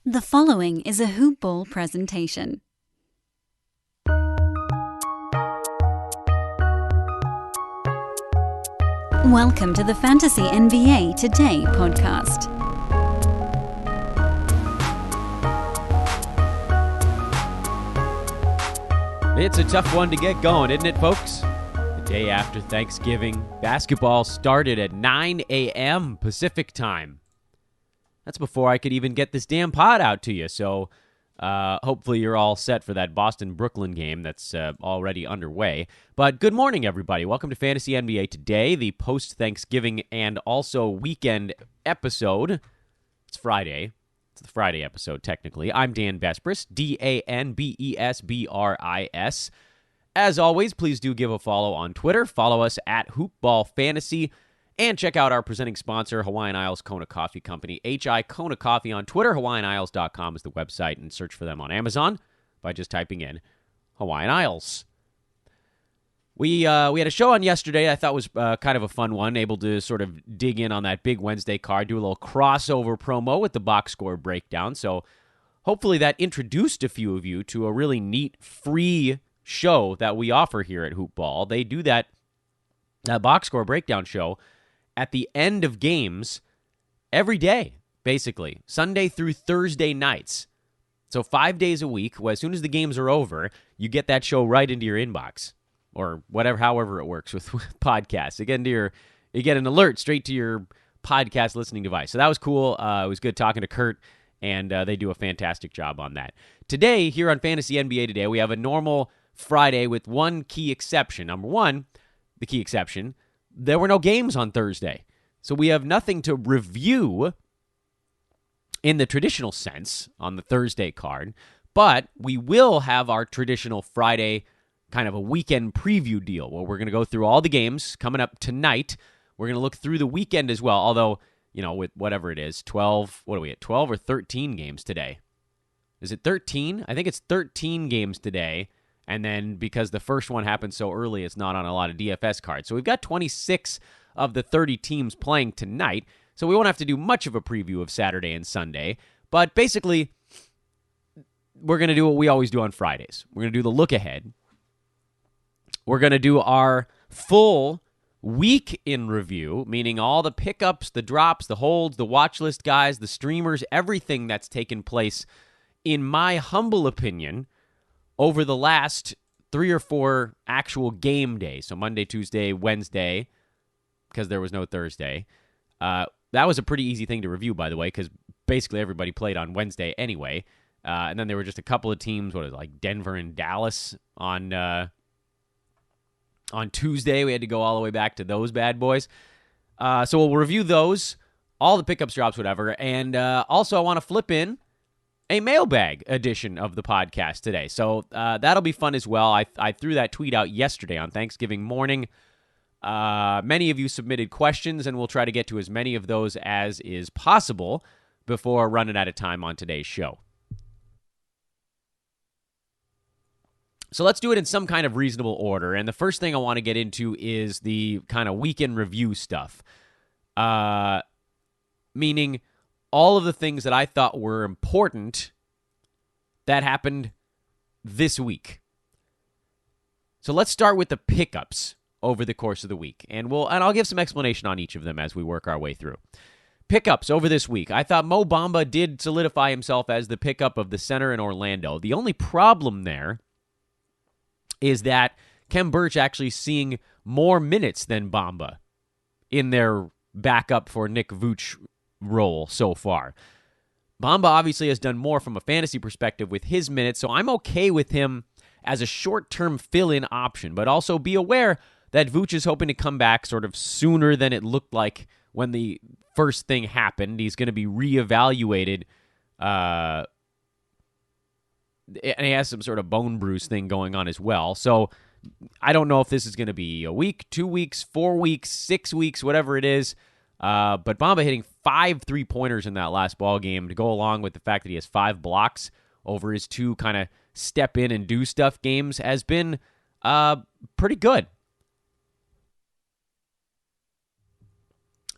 The following is a Hoop Ball presentation. Welcome to the Fantasy NBA Today podcast. It's a tough one to get going, isn't it, folks? The day after Thanksgiving, basketball started at 9 a.m. Pacific time. That's before I could even get this damn pod out to you, so hopefully you're all set for that Boston-Brooklyn game that's already underway. But good morning, everybody. Welcome to Fantasy NBA Today, the post-Thanksgiving and also weekend episode. It's Friday. It's the Friday episode, technically. I'm Dan Besbris, DanBesbris. As always, please do give a follow on Twitter. Follow us at HoopBallFantasy. And check out our presenting sponsor, Hawaiian Isles Kona Coffee Company, HI Kona Coffee on Twitter. HawaiianIsles.com is the website, and search for them on Amazon by just typing in Hawaiian Isles. We had a show on yesterday I thought was kind of a fun one, able to sort of dig in on that big Wednesday card, do a little crossover promo with the box score breakdown. So hopefully that introduced a few of you to a really neat, free show that we offer here at Hoop Ball. They do that box score breakdown show at the end of games every day, basically, Sunday through Thursday nights. So 5 days a week, as soon as the games are over, you get that show right into your inbox, or whatever, however it works with podcasts. You get an alert straight to your podcast listening device. So that was cool. It was good talking to Kurt, and they do a fantastic job on that. Today, here on Fantasy NBA Today, we have a normal Friday with one key exception. Number one, the key exception, there were no games on Thursday. So we have nothing to review in the traditional sense on the Thursday card, but we will have our traditional Friday kind of a weekend preview deal where we're going to go through all the games coming up tonight. We're going to look through the weekend as well, although, with whatever it is, 12 or 13 games today? Is it 13? I think it's 13 games today. And then because the first one happened so early, it's not on a lot of DFS cards. So we've got 26 of the 30 teams playing tonight. So we won't have to do much of a preview of Saturday and Sunday. But basically, we're going to do what we always do on Fridays. We're going to do the look ahead. We're going to do our full week in review, meaning all the pickups, the drops, the holds, the watch list guys, the streamers, everything that's taken place, in my humble opinion, over the last 3 or 4 actual game days, so Monday, Tuesday, Wednesday, because there was no Thursday. That was a pretty easy thing to review, by the way, because basically everybody played on Wednesday anyway. And then there were just a couple of teams, Denver and Dallas on Tuesday. We had to go all the way back to those bad boys. So we'll review those, all the pickups, drops, whatever. And also I want to flip in a mailbag edition of the podcast today. So that'll be fun as well. I threw that tweet out yesterday on Thanksgiving morning. Many of you submitted questions, and we'll try to get to as many of those as is possible before running out of time on today's show. So let's do it in some kind of reasonable order. And the first thing I want to get into is the kind of weekend review stuff. Meaning all of the things that I thought were important that happened this week. So let's start with the pickups over the course of the week. And I'll give some explanation on each of them as we work our way through. Pickups over this week. I thought Mo Bamba did solidify himself as the pickup of the center in Orlando. The only problem there is that Khem Birch actually seeing more minutes than Bamba in their backup for Nick Vooch role so far. Bamba obviously has done more from a fantasy perspective with his minutes, so I'm okay with him as a short-term fill-in option, but also be aware that Vooch is hoping to come back sort of sooner than it looked like when the first thing happened. He's going to be reevaluated, and he has some sort of bone bruise thing going on as well. So I don't know if this is going to be a week, 2 weeks, 4 weeks, 6 weeks, whatever it is. But Bamba hitting 5 3-pointers in that last ball game to go along with the fact that he has 5 blocks over his 2 kind of step in and do stuff games has been pretty good.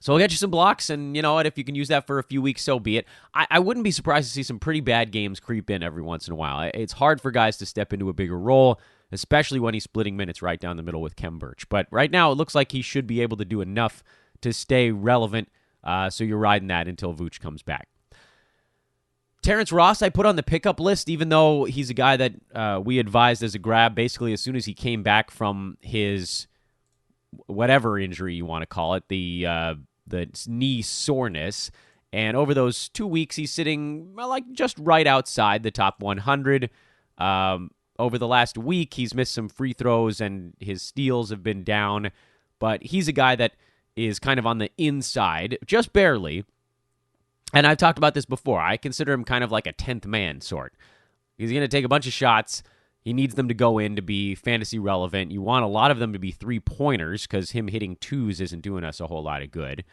So we'll get you some blocks, and you know what? If you can use that for a few weeks, so be it. I wouldn't be surprised to see some pretty bad games creep in every once in a while. It's hard for guys to step into a bigger role, especially when he's splitting minutes right down the middle with Khem Birch. But right now, it looks like he should be able to do enough to stay relevant, so you're riding that until Vooch comes back. Terrence Ross, I put on the pickup list, even though he's a guy that we advised as a grab basically as soon as he came back from his whatever injury you want to call it, the knee soreness. And over those 2 weeks, he's sitting like just right outside the top 100. Over the last week, he's missed some free throws and his steals have been down. But he's a guy that is kind of on the inside, just barely. And I've talked about this before. I consider him kind of like a 10th man sort. He's going to take a bunch of shots. He needs them to go in to be fantasy relevant. You want a lot of them to be three-pointers because him hitting twos isn't doing us a whole lot of good.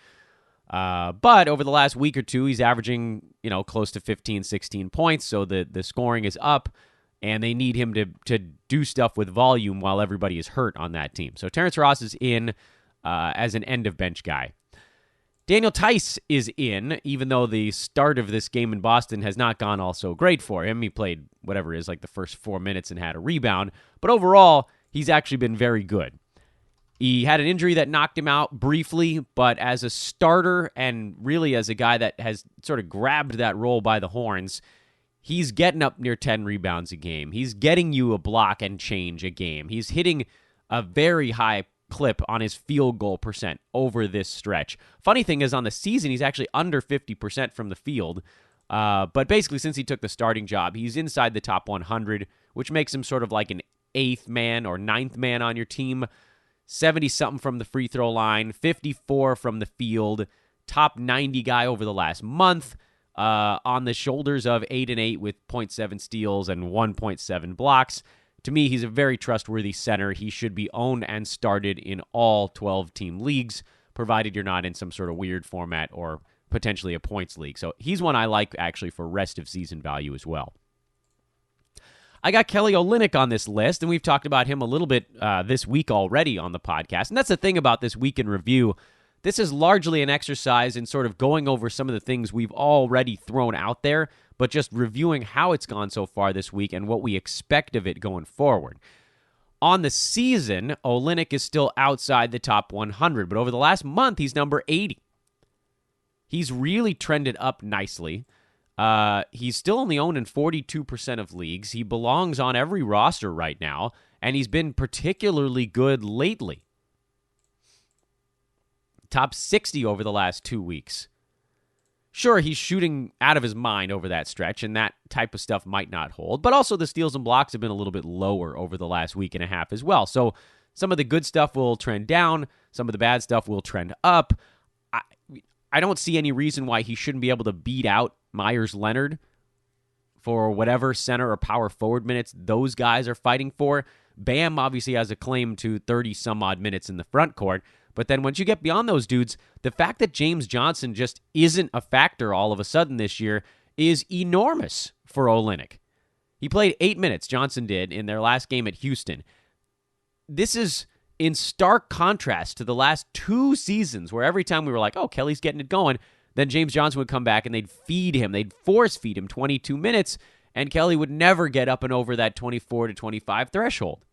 But over the last week or two, he's averaging, close to 15, 16 points. So the scoring is up, and they need him to do stuff with volume while everybody is hurt on that team. So Terrence Ross is in as an end-of-bench guy. Daniel Theis is in, even though the start of this game in Boston has not gone all so great for him. He played whatever it is, like the first 4 minutes and had a rebound. But overall, he's actually been very good. He had an injury that knocked him out briefly, but as a starter and really as a guy that has sort of grabbed that role by the horns, he's getting up near 10 rebounds a game. He's getting you a block and change a game. He's hitting a very high clip on his field goal percent over this stretch. Funny thing is, on the season, he's actually under 50% from the field. But basically, since he took the starting job, he's inside the top 100, which makes him sort of like an 8th man or 9th man on your team. 70-something from the free throw line, 54 from the field, top 90 guy over the last month, on the shoulders of 8-8 with 0.7 steals and 1.7 blocks. To me, he's a very trustworthy center. He should be owned and started in all 12-team leagues, provided you're not in some sort of weird format or potentially a points league. So he's one I like, actually, for rest of season value as well. I got Kelly Olynyk on this list, and we've talked about him a little bit this week already on the podcast. And that's the thing about this week in review. This is largely an exercise in sort of going over some of the things we've already thrown out there, but just reviewing how it's gone so far this week and what we expect of it going forward. On the season, Olynyk is still outside the top 100, but over the last month, he's number 80. He's really trended up nicely. He's still only owned in 42% of leagues. He belongs on every roster right now, and he's been particularly good lately. Top 60 over the last 2 weeks. Sure, he's shooting out of his mind over that stretch, and that type of stuff might not hold. But also the steals and blocks have been a little bit lower over the last week and a half as well. So some of the good stuff will trend down. Some of the bad stuff will trend up. I don't see any reason why he shouldn't be able to beat out Myers Leonard for whatever center or power forward minutes those guys are fighting for. Bam obviously has a claim to 30-some-odd minutes in the front court. But then once you get beyond those dudes, the fact that James Johnson just isn't a factor all of a sudden this year is enormous for Olynyk. He played 8 minutes, Johnson did, in their last game at Houston. This is in stark contrast to the last 2 seasons where every time we were like, oh, Kelly's getting it going, then James Johnson would come back and they'd feed him. They'd force feed him 22 minutes, and Kelly would never get up and over that 24 to 25 threshold.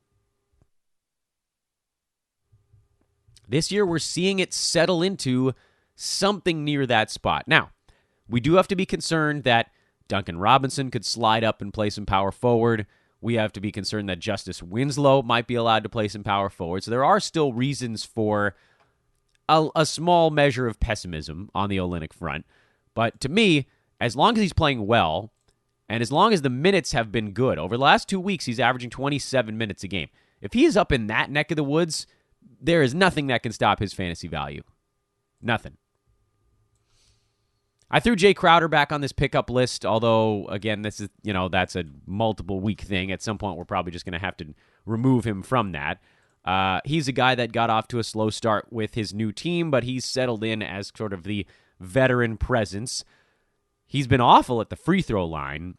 This year, we're seeing it settle into something near that spot. Now, we do have to be concerned that Duncan Robinson could slide up and play some power forward. We have to be concerned that Justice Winslow might be allowed to play some power forward. So there are still reasons for a small measure of pessimism on the Olynyk front. But to me, as long as he's playing well, and as long as the minutes have been good, over the last 2 weeks, he's averaging 27 minutes a game. If he is up in that neck of the woods, there is nothing that can stop his fantasy value. Nothing. I threw Jay Crowder back on this pickup list, although, again, this is, that's a multiple week thing. At some point, we're probably just going to have to remove him from that. He's a guy that got off to a slow start with his new team, but he's settled in as sort of the veteran presence. He's been awful at the free throw line,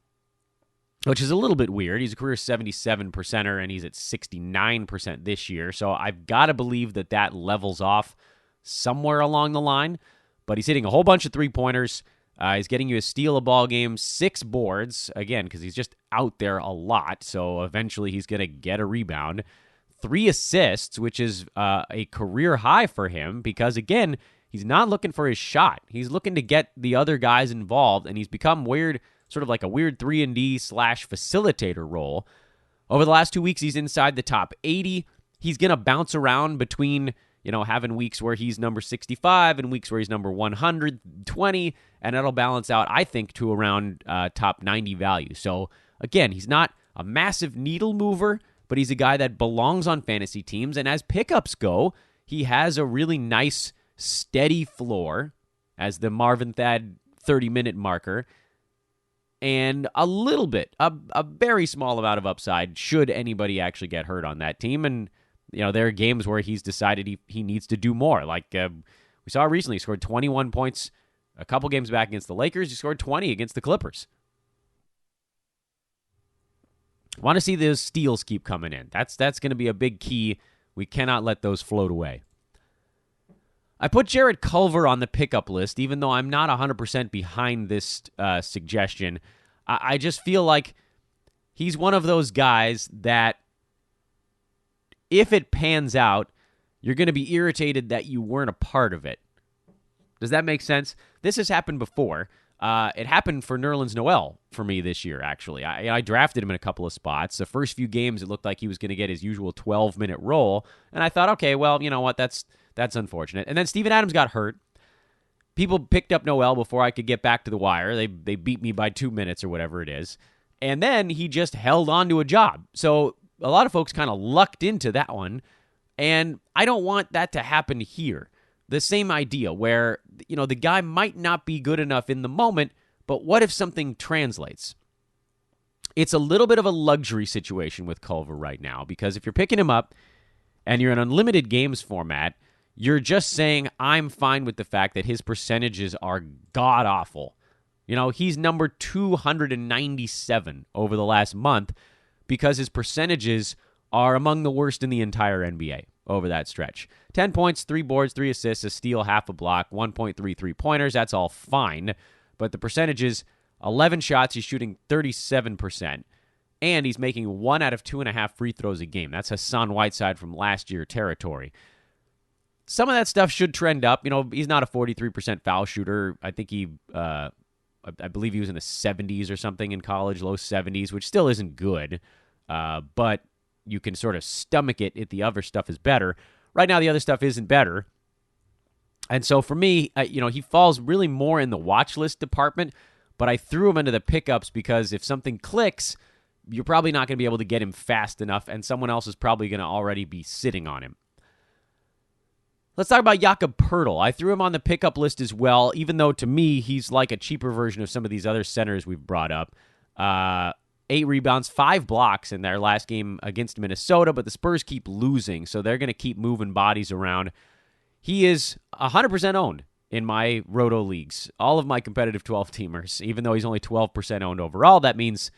which is a little bit weird. He's a career 77%er, and he's at 69% this year. So I've got to believe that levels off somewhere along the line. but he's hitting a whole bunch of three-pointers. He's getting you a steal a ball game, 6 boards, again, because he's just out there a lot, so eventually he's going to get a rebound. 3 assists, which is a career high for him because, again, he's not looking for his shot. He's looking to get the other guys involved, and he's become weird, sort of like a weird 3-and-D / facilitator role. Over the last 2 weeks, he's inside the top 80. He's going to bounce around between, having weeks where he's number 65 and weeks where he's number 120, and that'll balance out, I think, to around top 90 value. So, again, he's not a massive needle mover, but he's a guy that belongs on fantasy teams, and as pickups go, he has a really nice, steady floor as the Marvin Thad 30-minute marker, and a little bit, a very small amount of upside should anybody actually get hurt on that team. And, there are games where he's decided he needs to do more. Like we saw recently, he scored 21 points a couple games back against the Lakers. He scored 20 against the Clippers. Want to see those steals keep coming in. That's going to be a big key. We cannot let those float away. I put Jarrett Culver on the pickup list, even though I'm not 100% behind this suggestion. I just feel like he's one of those guys that if it pans out, you're going to be irritated that you weren't a part of it. Does that make sense? This has happened before. It happened for Nerlens Noel for me this year, actually. I drafted him in a couple of spots. The first few games, it looked like he was going to get his usual 12-minute role. And I thought, okay, well, you know what? That's unfortunate. And then Steven Adams got hurt. People picked up Noel before I could get back to the wire. They beat me by 2 minutes or whatever it is. And then he just held on to a job. So a lot of folks kind of lucked into that one. And I don't want that to happen here. The same idea where, the guy might not be good enough in the moment, but what if something translates? It's a little bit of a luxury situation with Culver right now, because if you're picking him up and you're in unlimited games format, you're just saying, I'm fine with the fact that his percentages are god-awful. He's number 297 over the last month because his percentages are among the worst in the entire NBA over that stretch. 10 points, 3 boards, 3 assists, a steal, half a block, 1.3 3-pointers. That's all fine. But the percentages, 11 shots, he's shooting 37%. And he's making 1 out of 2.5 free throws a game. That's Hassan Whiteside from last year territory. Some of that stuff should trend up. He's not a 43% foul shooter. I think I believe he was in the 70s or something in college, low 70s, which still isn't good. But you can sort of stomach it if the other stuff is better. Right now, the other stuff isn't better. And so for me, he falls really more in the watch list department, but I threw him into the pickups because if something clicks, you're probably not going to be able to get him fast enough, and someone else is probably going to already be sitting on him. Let's talk about Jakob Poeltl. I threw him on the pickup list as well, even though to me, he's like a cheaper version of some of these other centers we've brought up. 8 rebounds, 5 blocks in their last game against Minnesota, but the Spurs keep losing, so they're going to keep moving bodies around. He is 100% owned in my Roto leagues, all of my competitive 12-teamers, even though he's only 12% owned overall. That means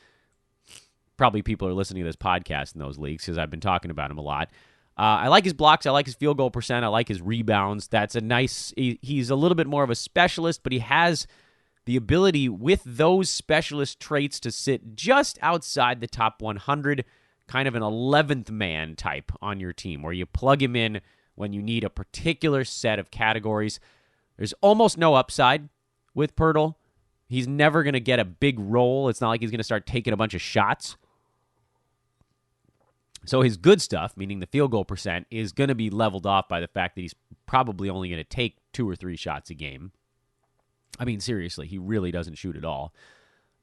probably people are listening to this podcast in those leagues because I've been talking about him a lot. I like his blocks. I like his field goal percent. I like his rebounds. That's a nice... He's a little bit more of a specialist, but he has the ability with those specialist traits to sit just outside the top 100, kind of an 11th man type on your team, where you plug him in when you need a particular set of categories. There's almost no upside with Poeltl. He's never going to get a big role. It's not like he's going to start taking a bunch of shots. So his good stuff, meaning the field goal percent, is going to be leveled off by the fact that he's probably only going to take 2 or 3 shots a game. I mean, seriously, he really doesn't shoot at all.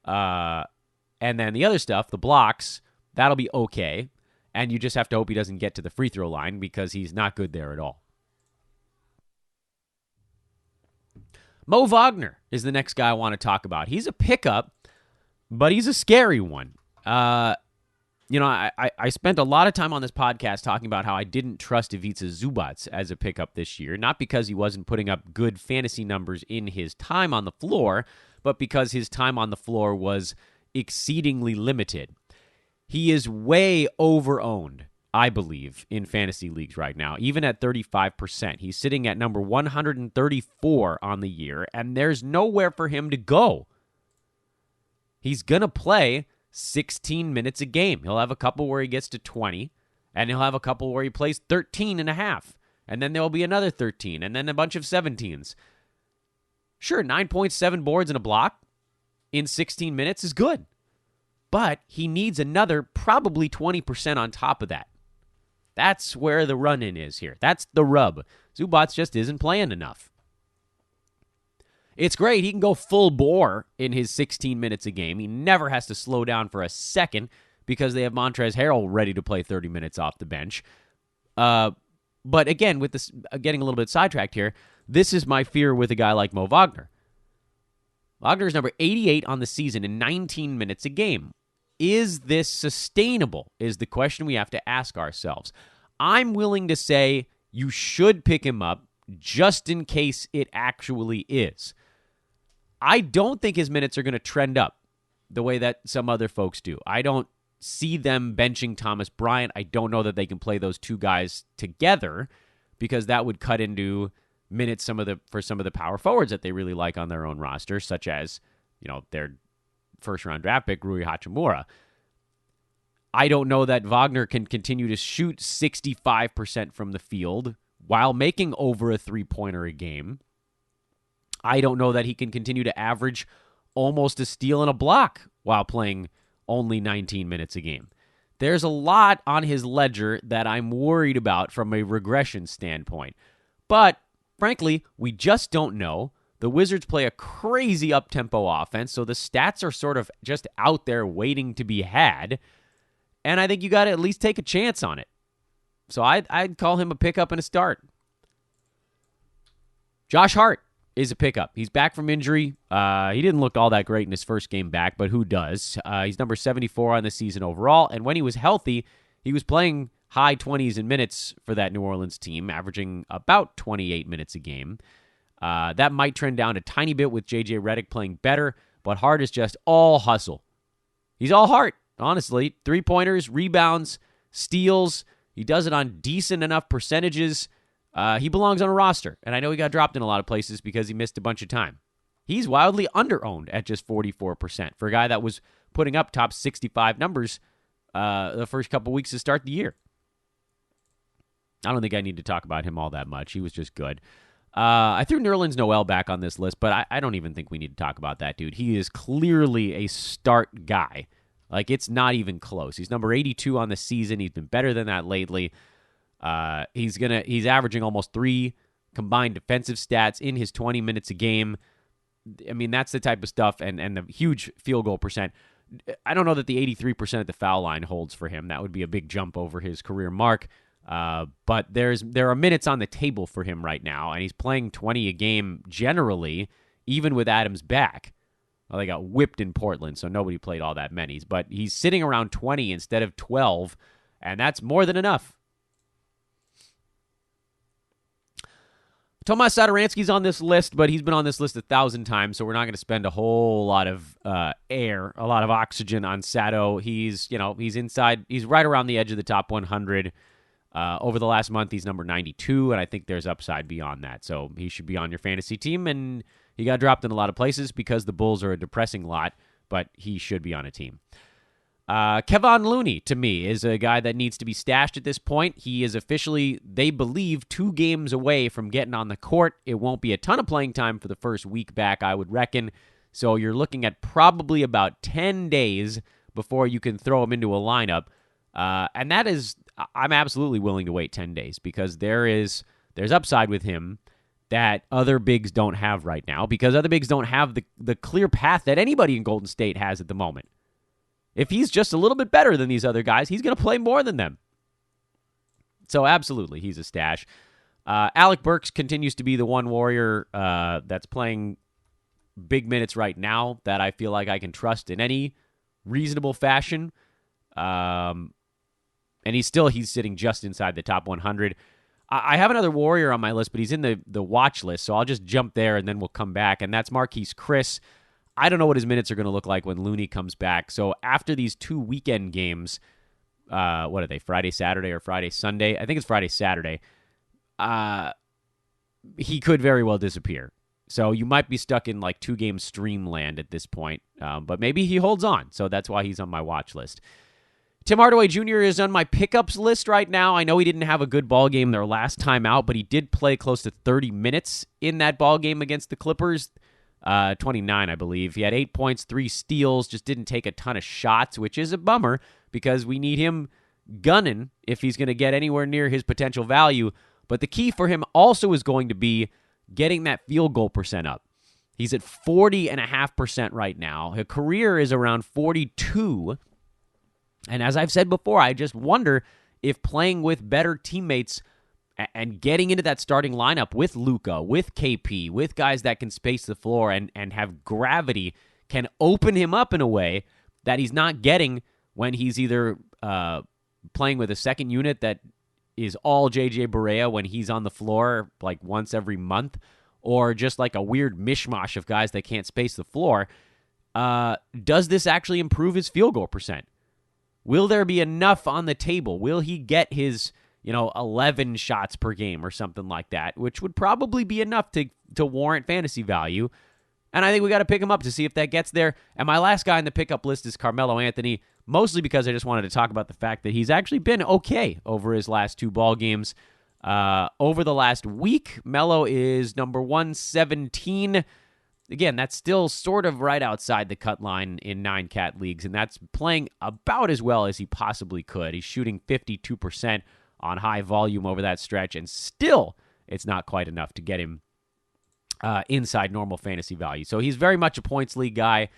And then the other stuff, the blocks, that'll be okay. And you just have to hope he doesn't get to the free throw line because he's not good there at all. Mo Wagner is the next guy I want to talk about. He's a pickup, but he's a scary one. I spent a lot of time on this podcast talking about how I didn't trust Ivica Zubac as a pickup this year, not because he wasn't putting up good fantasy numbers in his time on the floor, but because his time on the floor was exceedingly limited. He is way over-owned I believe, in fantasy leagues right now, even at 35%. He's sitting at number 134 on the year, and there's nowhere for him to go. He's going to play 16 minutes a game. He'll have a couple where he gets to 20, and he'll have a couple where he plays 13 and a half, and then there'll be another 13, and then a bunch of 17s. Sure, 9.7 boards and a block in 16 minutes is good, but he needs another probably 20% on top of that. That's where the run-in is here. That's the rub. Zubac just isn't playing enough. It's great. He can go full bore in his 16 minutes a game. He never has to slow down for a second because they have Montrezl Harrell ready to play 30 minutes off the bench. But again, with this getting a little bit sidetracked here, this is my fear with a guy like Mo Wagner. Wagner is number 88 on the season in 19 minutes a game. Is this sustainable is the question we have to ask ourselves. I'm willing to say you should pick him up just in case it actually is. I don't think his minutes are going to trend up the way that some other folks do. I don't see them benching Thomas Bryant. I don't know that they can play those two guys together because that would cut into minutes for some of the power forwards that they really like on their own roster, such as, their first-round draft pick, Rui Hachimura. I don't know that Wagner can continue to shoot 65% from the field while making over a three-pointer a game. I don't know that he can continue to average almost a steal and a block while playing only 19 minutes a game. There's a lot on his ledger that I'm worried about from a regression standpoint. But, frankly, we just don't know. The Wizards play a crazy up-tempo offense, so the stats are sort of just out there waiting to be had. And I think you got to at least take a chance on it. So I'd call him a pickup and a start. Josh Hart is a pickup. He's back from injury. He didn't look all that great in his first game back, but who does? He's number 74 on the season overall, and when he was healthy, he was playing high 20s in minutes for that New Orleans team, averaging about 28 minutes a game. That might trend down a tiny bit with J.J. Redick playing better, but Hart is just all hustle. He's all heart, honestly. Three-pointers, rebounds, steals. He does it on decent enough percentages. He belongs on a roster, and I know he got dropped in a lot of places because he missed a bunch of time. He's wildly under-owned at just 44% for a guy that was putting up top 65 numbers the first couple weeks to start the year. I don't think I need to talk about him all that much. He was just good. I threw Nerlens Noel back on this list, but I don't even think we need to talk about that dude. He is clearly a start guy. Like, it's not even close. He's number 82 on the season. He's been better than that lately. He's averaging almost 3 combined defensive stats in his 20 minutes a game. I mean, that's the type of stuff, and the huge field goal percent. I don't know that the 83% at the foul line holds for him. That would be a big jump over his career mark. But there are minutes on the table for him right now, and he's playing 20 a game generally, even with Adams back. Well, they got whipped in Portland, so nobody played all that many. But he's sitting around 20 instead of 12, and that's more than enough. Tomas Satoransky's on this list, but he's been on this list 1,000 times, so we're not going to spend a whole lot of a lot of oxygen on Sato. He's inside, he's right around the edge of the top 100. Over the last month, he's number 92, and I think there's upside beyond that. So he should be on your fantasy team, and he got dropped in a lot of places because the Bulls are a depressing lot, but he should be on a team. Kevon Looney, to me, is a guy that needs to be stashed at this point. He is officially, they believe, 2 games away from getting on the court. It won't be a ton of playing time for the first week back, I would reckon. So you're looking at probably about 10 days before you can throw him into a lineup. And that is, I'm absolutely willing to wait 10 days because there's upside with him that other bigs don't have right now because other bigs don't have the clear path that anybody in Golden State has at the moment. If he's just a little bit better than these other guys, he's going to play more than them. So absolutely, he's a stash. Alec Burks continues to be the one Warrior that's playing big minutes right now that I feel like I can trust in any reasonable fashion. And he's sitting just inside the top 100. I have another Warrior on my list, but he's in the watch list, so I'll just jump there and then we'll come back, and that's Marquise Chris. I don't know what his minutes are going to look like when Looney comes back. So after these 2 weekend games, what are they, Friday, Saturday, or Friday, Sunday? I think it's Friday, Saturday. He could very well disappear. So you might be stuck in like 2-game stream land at this point, but maybe he holds on. So that's why he's on my watch list. Tim Hardaway Jr. is on my pickups list right now. I know he didn't have a good ball game their last time out, but he did play close to 30 minutes in that ball game against the Clippers. 29, I believe. He had 8 points, 3 steals, just didn't take a ton of shots, which is a bummer because we need him gunning if he's going to get anywhere near his potential value. But the key for him also is going to be getting that field goal percent up. He's at 40.5% right now. His career is around 42. And as I've said before, I just wonder if playing with better teammates and getting into that starting lineup with Luka, with KP, with guys that can space the floor and have gravity can open him up in a way that he's not getting when he's either playing with a second unit that is all JJ Barea when he's on the floor like once every month, or just like a weird mishmash of guys that can't space the floor. Does this actually improve his field goal percent? Will there be enough on the table? Will he get his 11 shots per game or something like that, which would probably be enough to warrant fantasy value? And I think we got to pick him up to see if that gets there. And my last guy on the pickup list is Carmelo Anthony, mostly because I just wanted to talk about the fact that he's actually been okay over his last 2 ball games. Over the last week, Melo is number 117. Again, that's still sort of right outside the cut line in 9-cat leagues, and that's playing about as well as he possibly could. He's shooting 52% on high volume over that stretch, and still it's not quite enough to get him inside normal fantasy value. So he's very much a points league guy.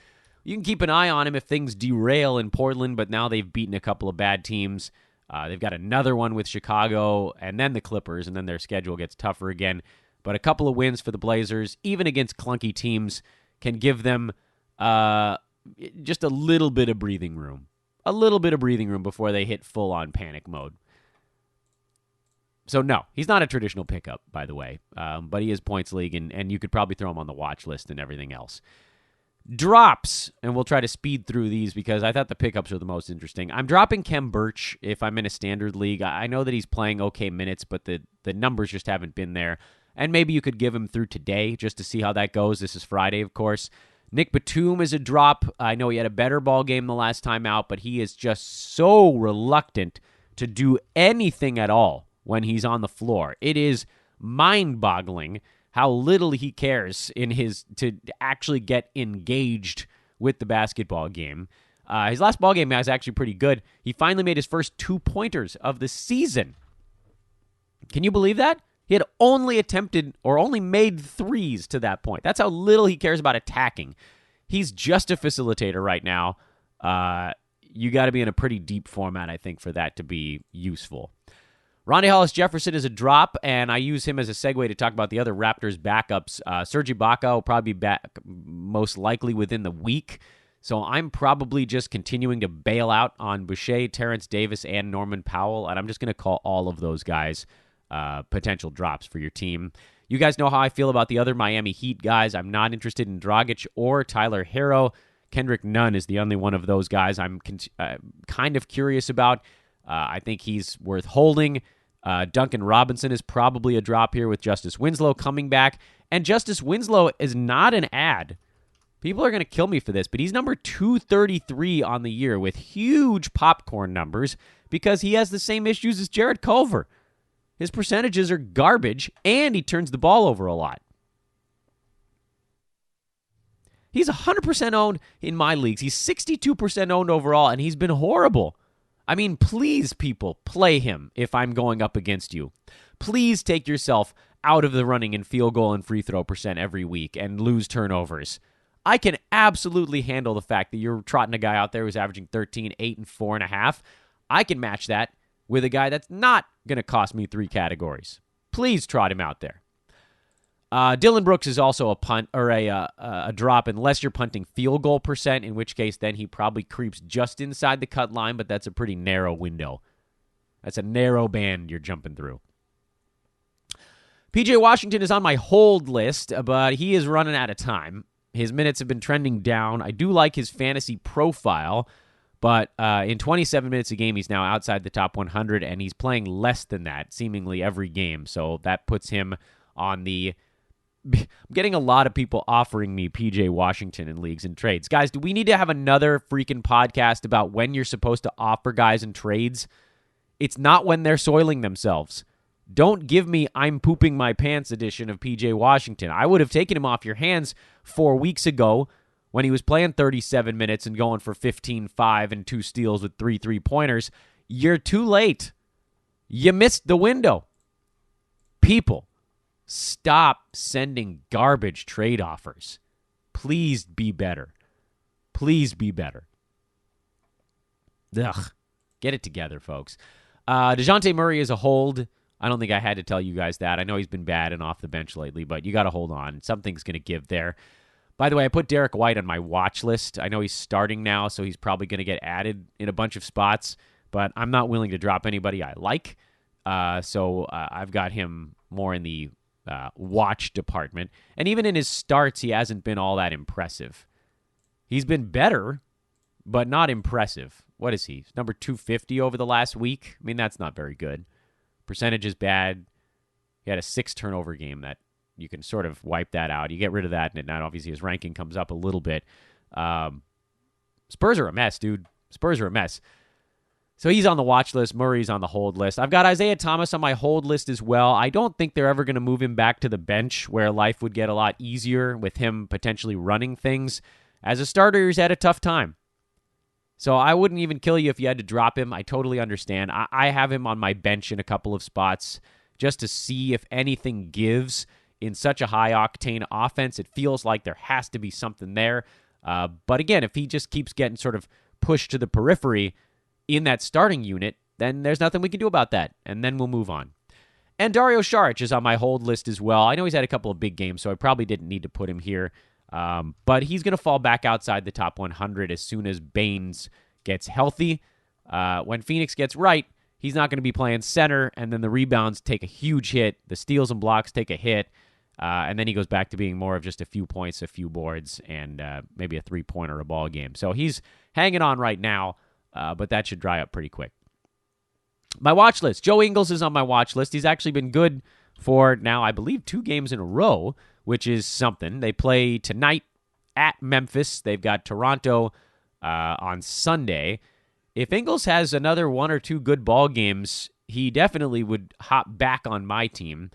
You can keep an eye on him if things derail in Portland, but now they've beaten a couple of bad teams. They've got another one with Chicago and then the Clippers, and then their schedule gets tougher again. But a couple of wins for the Blazers, even against clunky teams, can give them just a little bit of breathing room. A little bit of breathing room before they hit full-on panic mode. So, no, he's not a traditional pickup, by the way. But he is points league, and you could probably throw him on the watch list and everything else. Drops, and we'll try to speed through these because I thought the pickups are the most interesting. I'm dropping Khem Birch if I'm in a standard league. I know that he's playing okay minutes, but the numbers just haven't been there. And maybe you could give him through today just to see how that goes. This is Friday, of course. Nick Batum is a drop. I know he had a better ball game the last time out, but he is just so reluctant to do anything at all when he's on the floor. It is mind-boggling how little he cares to actually get engaged with the basketball game. His last ball game was actually pretty good. He finally made his first 2-pointers of the season. Can you believe that? He had only attempted or only made 3s to that point. That's how little he cares about attacking. He's just a facilitator right now. You got to be in a pretty deep format, I think, for that to be useful. Rondae Hollis-Jefferson is a drop, and I use him as a segue to talk about the other Raptors backups. Serge Ibaka will probably be back most likely within the week, so I'm probably just continuing to bail out on Boucher, Terrence Davis, and Norman Powell, and I'm just going to call all of those guys potential drops for your team. You guys know how I feel about the other Miami Heat guys. I'm not interested in Dragic or Tyler Herro. Kendrick Nunn is the only one of those guys I'm kind of curious about. I think he's worth holding. Duncan Robinson is probably a drop here with Justice Winslow coming back. And Justice Winslow is not an ad. People are going to kill me for this, but he's number 233 on the year with huge popcorn numbers because he has the same issues as Jarrett Culver. His percentages are garbage, and he turns the ball over a lot. He's 100% owned in my leagues. He's 62% owned overall, and he's been horrible. I mean, please, people, play him if I'm going up against you. Please take yourself out of the running in field goal and free throw percent every week and lose turnovers. I can absolutely handle the fact that you're trotting a guy out there who's averaging 13, 8, and 4.5. I can match that with a guy that's not going to cost me 3 categories. Please trot him out there. Dylan Brooks is also a punt or a drop unless you're punting field goal percent, in which case then he probably creeps just inside the cut line, but that's a pretty narrow window. That's a narrow band you're jumping through. PJ Washington is on my hold list, but he is running out of time. His minutes have been trending down. I do like his fantasy profile, But in 27 minutes a game, he's now outside the top 100, and he's playing less than that seemingly every game. So that puts him on the... I'm getting a lot of people offering me PJ Washington in leagues and trades. Guys, do we need to have another freaking podcast about when you're supposed to offer guys in trades? It's not when they're soiling themselves. Don't give me I'm pooping my pants edition of PJ Washington. I would have taken him off your hands 4 weeks ago when he was playing 37 minutes and going for 15, 5, and 2 steals with 3 3-pointers. You're too late. You missed the window. People, stop sending garbage trade offers. Please be better. Please be better. Ugh. Get it together, folks. DeJounte Murray is a hold. I don't think I had to tell you guys that. I know he's been bad and off the bench lately, but you got to hold on. Something's going to give there. By the way, I put Derek White on my watch list. I know he's starting now, so he's probably going to get added in a bunch of spots, but I'm not willing to drop anybody I like. So I've got him more in the watch department. And even in his starts, he hasn't been all that impressive. He's been better, but not impressive. What is he? Number 250 over the last week? I mean, that's not very good. Percentage is bad. He had a 6 turnover game that you can sort of wipe that out. You get rid of that, and now obviously his ranking comes up a little bit. Spurs are a mess, dude. Spurs are a mess. So he's on the watch list. Murray's on the hold list. I've got Isaiah Thomas on my hold list as well. I don't think they're ever going to move him back to the bench where life would get a lot easier with him potentially running things. As a starter, he's had a tough time. So I wouldn't even kill you if you had to drop him. I totally understand. I have him on my bench in a couple of spots just to see if anything gives in such a high-octane offense. It feels like there has to be something there. But again, if he just keeps getting sort of pushed to the periphery in that starting unit, then there's nothing we can do about that, and then we'll move on. And Dario Saric is on my hold list as well. I know he's had a couple of big games, so I probably didn't need to put him here. But he's going to fall back outside the top 100 as soon as Baines gets healthy. When Phoenix gets right, he's not going to be playing center, and then the rebounds take a huge hit. The steals and blocks take a hit, and then he goes back to being more of just a few points, a few boards, and maybe a 3-pointer a ball game. So he's hanging on right now, but that should dry up pretty quick. My watch list. Joe Ingles is on my watch list. He's actually been good for now, I believe, 2 games in a row, which is something. They play tonight at Memphis. They've got Toronto on Sunday. If Ingles has another 1 or 2 good ball games, he definitely would hop back on my team.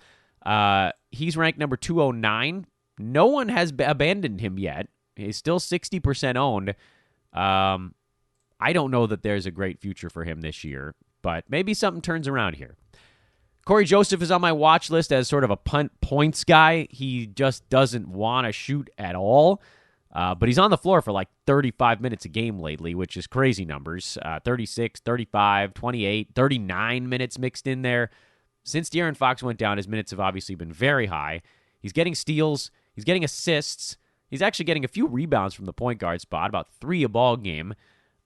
He's ranked number 209. No one has abandoned him yet. He's still 60% owned. I don't know that there's a great future for him this year, but maybe something turns around here. Corey Joseph is on my watch list as sort of a punt points guy. He just doesn't want to shoot at all, but he's on the floor for like 35 minutes a game lately, which is crazy numbers. 36, 35, 28, 39 minutes mixed in there. Since De'Aaron Fox went down, his minutes have obviously been very high. He's getting steals. He's getting assists. He's actually getting a few rebounds from the point guard spot, about 3 a ball game.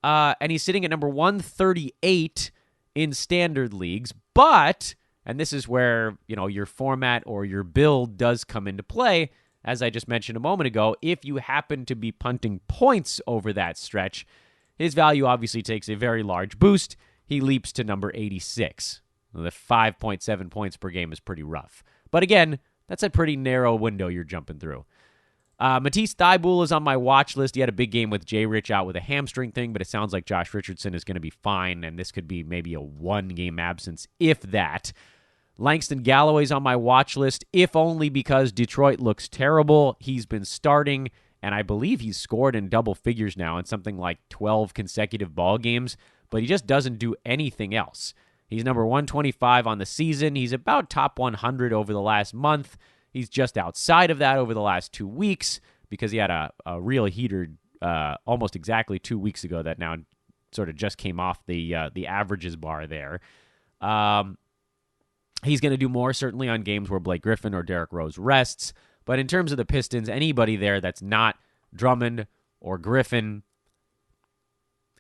And he's sitting at number 138 in standard leagues, but... and this is where, your format or your build does come into play. As I just mentioned a moment ago, if you happen to be punting points over that stretch, his value obviously takes a very large boost. He leaps to number 86. The 5.7 points per game is pretty rough. But again, that's a pretty narrow window you're jumping through. Matisse Thybulle is on my watch list. He had a big game with Jay Rich out with a hamstring thing, but it sounds like Josh Richardson is going to be fine, and this could be maybe a 1-game absence, if that. Langston Galloway's on my watch list, if only because Detroit looks terrible. He's been starting, and I believe he's scored in double figures now in something like 12 consecutive ball games, but he just doesn't do anything else. He's number 125 on the season. He's about top 100 over the last month. He's just outside of that over the last 2 weeks because he had a real heater almost exactly 2 weeks ago that now sort of just came off the averages bar there. He's going to do more certainly on games where Blake Griffin or Derrick Rose rests. But in terms of the Pistons, anybody there that's not Drummond or Griffin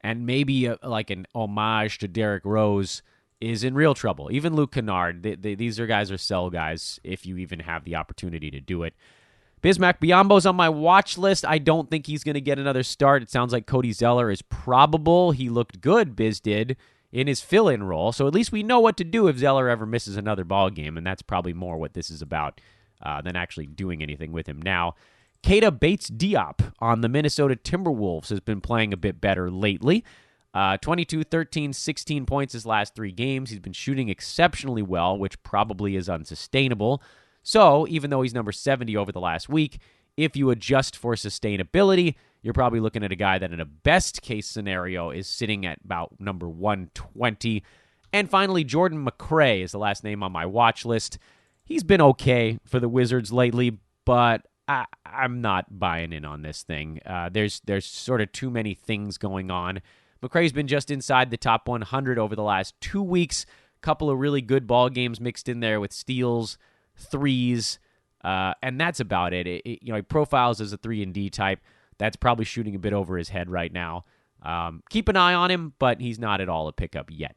and maybe like an homage to Derrick Rose is in real trouble. Even Luke Kennard, these guys are sell guys if you even have the opportunity to do it. Bismack Biyombo's on my watch list. I don't think he's going to get another start. It sounds like Cody Zeller is probable. He looked good, Biz did, in his fill-in role. So at least we know what to do if Zeller ever misses another ball game, and that's probably more what this is about than actually doing anything with him now. Keita Bates-Diop on the Minnesota Timberwolves has been playing a bit better lately. 22, 13, 16 points his last 3 games. He's been shooting exceptionally well, which probably is unsustainable. So even though he's number 70 over the last week, if you adjust for sustainability, you're probably looking at a guy that in a best-case scenario is sitting at about number 120. And finally, Jordan McRae is the last name on my watch list. He's been okay for the Wizards lately, but I'm not buying in on this thing. There's sort of too many things going on. McRae's been just inside the top 100 over the last 2 weeks. Couple of really good ball games mixed in there with steals, threes, and that's about it. He profiles as a 3-and-D type. That's probably shooting a bit over his head right now. Keep an eye on him, but he's not at all a pickup yet.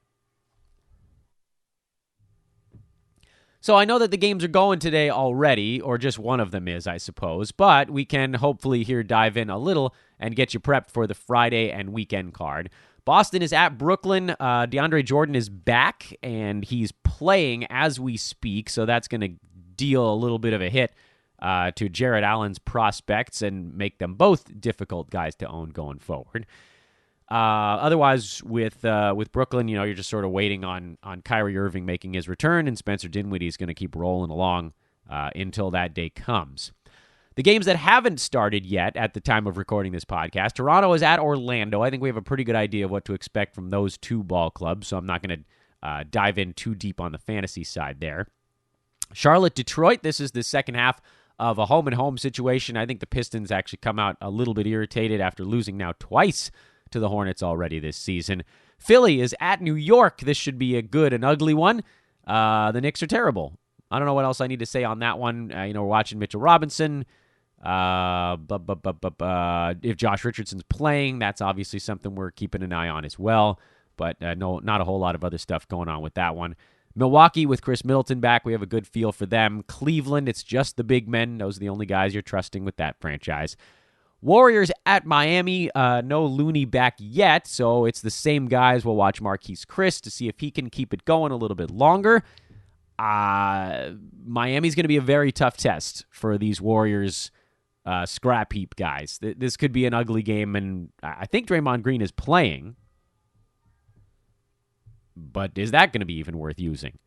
So I know that the games are going today already, or just one of them is, I suppose, but we can hopefully here dive in a little and get you prepped for the Friday and weekend card. Boston is at Brooklyn. DeAndre Jordan is back, and he's playing as we speak, so that's going to deal a little bit of a hit to Jarrett Allen's prospects and make them both difficult guys to own going forward. Otherwise, with Brooklyn, you're just sort of waiting on Kyrie Irving making his return, and Spencer Dinwiddie is going to keep rolling along until that day comes. The games that haven't started yet at the time of recording this podcast, Toronto is at Orlando. I think we have a pretty good idea of what to expect from those two ball clubs, so I'm not going to dive in too deep on the fantasy side there. Charlotte, Detroit, this is the second half of a home-and-home situation. I think the Pistons actually come out a little bit irritated after losing now twice to the Hornets already this season. Philly is at New York. This should be a good and ugly one. The Knicks are terrible. I don't know what else I need to say on that one. We're watching Mitchell Robinson. If Josh Richardson's playing, that's obviously something we're keeping an eye on as well. But no, not a whole lot of other stuff going on with that one. Milwaukee with Chris Middleton back, we have a good feel for them. Cleveland, it's just the big men. Those are the only guys you're trusting with that franchise. Warriors at Miami, no Looney back yet, so it's the same guys. We'll watch Marquise Chris to see if he can keep it going a little bit longer. Miami's going to be a very tough test for these Warriors scrap heap guys. This could be an ugly game, and I think Draymond Green is playing, but is that going to be even worth using?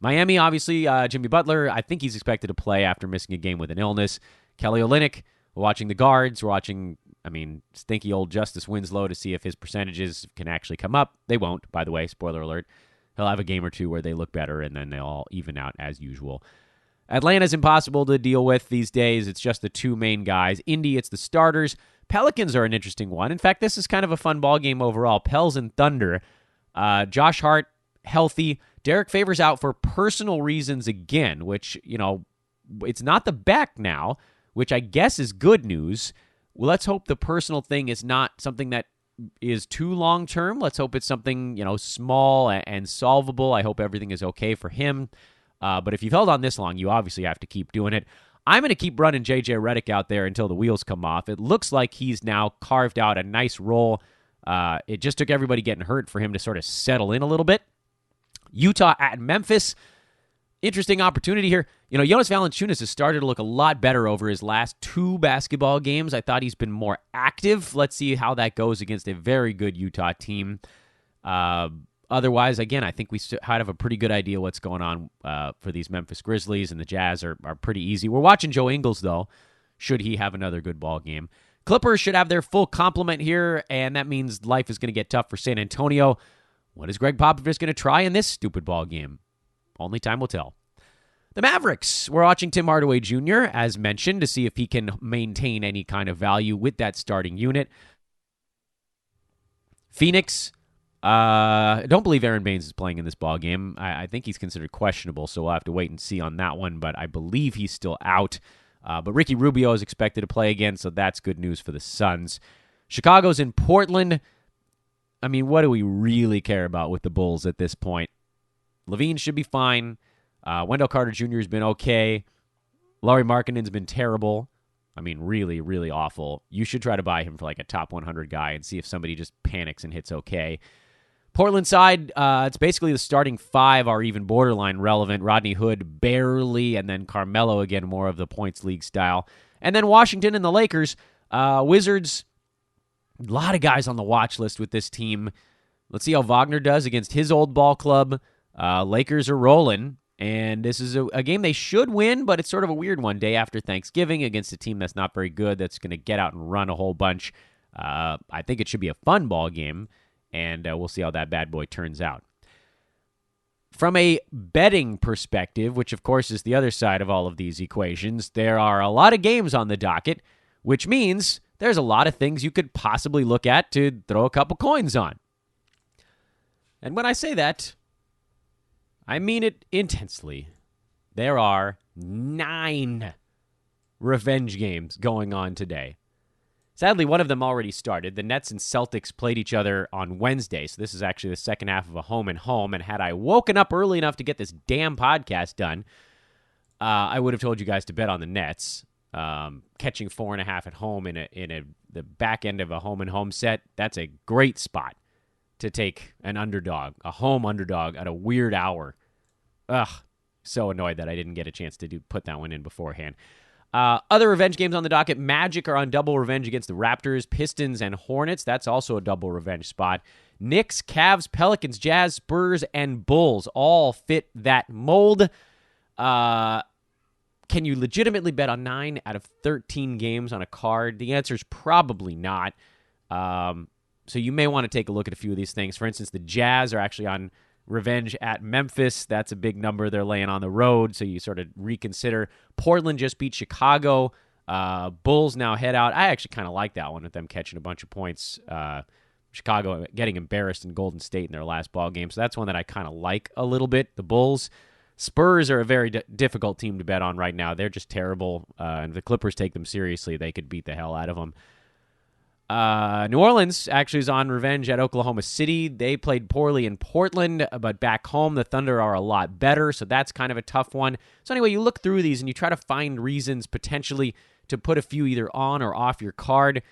Miami, obviously, Jimmy Butler, I think he's expected to play after missing a game with an illness. Kelly Olynyk, we're watching the guards. We're watching, stinky old Justice Winslow to see if his percentages can actually come up. They won't, by the way, spoiler alert. He'll have a game or two where they look better, and then they'll all even out as usual. Atlanta's impossible to deal with these days. It's just the two main guys. Indy, it's the starters. Pelicans are an interesting one. In fact, this is kind of a fun ball game overall. Pels and Thunder. Josh Hart, healthy. Derek Favors out for personal reasons again, which, it's not the back now, which I guess is good news. Well, let's hope the personal thing is not something that is too long-term. Let's hope it's something, small and solvable. I hope everything is okay for him. But if you've held on this long, you obviously have to keep doing it. I'm going to keep running J.J. Redick out there until the wheels come off. It looks like he's now carved out a nice role. It just took everybody getting hurt for him to sort of settle in a little bit. Utah at Memphis. Interesting opportunity here. Jonas Valanciunas has started to look a lot better over his last 2 basketball games. I thought he's been more active. Let's see how that goes against a very good Utah team. Otherwise, again, I think we have a pretty good idea what's going on for these Memphis Grizzlies, and the Jazz are pretty easy. We're watching Joe Ingles, though, should he have another good ball game. Clippers should have their full complement here, and that means life is going to get tough for San Antonio. What is Greg Popovich going to try in this stupid ball game? Only time will tell. The Mavericks. We're watching Tim Hardaway Jr., as mentioned, to see if he can maintain any kind of value with that starting unit. Phoenix. I don't believe Aaron Baines is playing in this ball game. I think he's considered questionable, so we'll have to wait and see on that one, but I believe he's still out. But Ricky Rubio is expected to play again, so that's good news for the Suns. Chicago's in Portland. What do we really care about with the Bulls at this point? Levine should be fine. Wendell Carter Jr. has been okay. Lauri Markkanen's been terrible. I mean, really, really awful. You should try to buy him for like a top 100 guy and see if somebody just panics and hits okay. Portland side, it's basically the starting five are even borderline relevant. Rodney Hood barely, and then Carmelo again, more of the points league style. And then Washington and the Lakers. Wizards, a lot of guys on the watch list with this team. Let's see how Wagner does against his old ball club. Lakers are rolling, and this is a game they should win, but it's sort of a weird one. Day after Thanksgiving against a team that's not very good, that's going to get out and run a whole bunch. I think it should be a fun ball game, and we'll see how that bad boy turns out. From a betting perspective, which of course is the other side of all of these equations, there are a lot of games on the docket, which means there's a lot of things you could possibly look at to throw a couple coins on. And when I say that, I mean it intensely. There are 9 revenge games going on today. Sadly, one of them already started. The Nets and Celtics played each other on Wednesday, so this is actually the second half of a home and home. And had I woken up early enough to get this damn podcast done, I would have told you guys to bet on the Nets. Catching 4.5 at home in the back end of a home and home set, that's a great spot to take an underdog, a home underdog at a weird hour. Ugh, so annoyed that I didn't get a chance to put that one in beforehand. Other revenge games on the docket. Magic are on double revenge against the Raptors, Pistons, and Hornets. That's also a double revenge spot. Knicks, Cavs, Pelicans, Jazz, Spurs, and Bulls all fit that mold. Can you legitimately bet on 9 out of 13 games on a card? The answer is probably not. So you may want to take a look at a few of these things. For instance, the Jazz are actually on revenge at Memphis. That's a big number they're laying on the road, so you sort of reconsider. Portland just beat Chicago. Bulls now head out. I actually kind of like that one with them catching a bunch of points. Chicago getting embarrassed in Golden State in their last ball game, so that's one that I kind of like a little bit. The Bulls. Spurs are a very difficult team to bet on right now. They're just terrible, and if the Clippers take them seriously, they could beat the hell out of them. New Orleans actually is on revenge at Oklahoma City. They played poorly in Portland, but back home the Thunder are a lot better, so that's kind of a tough one. So anyway, you look through these and you try to find reasons potentially to put a few either on or off your card.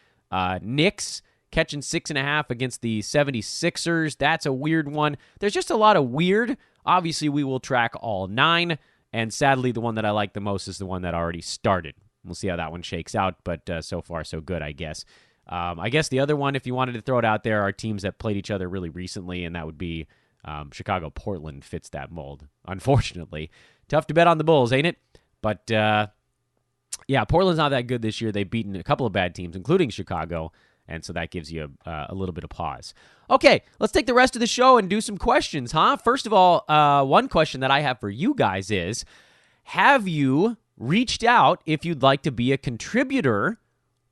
Knicks catching 6.5 against the 76ers. That's a weird one. There's just a lot of weird. Obviously, we will track all 9, and sadly, the one that I like the most is the one that already started. We'll see how that one shakes out, but so far, so good, I guess. I guess the other one, if you wanted to throw it out there, are teams that played each other really recently, and that would be Chicago-Portland fits that mold, unfortunately. Tough to bet on the Bulls, ain't it? But, yeah, Portland's not that good this year. They've beaten a couple of bad teams, including Chicago, and so that gives you a little bit of pause. Okay, let's take the rest of the show and do some questions, huh? First of all, one question that I have for you guys is, have you reached out if you'd like to be a contributor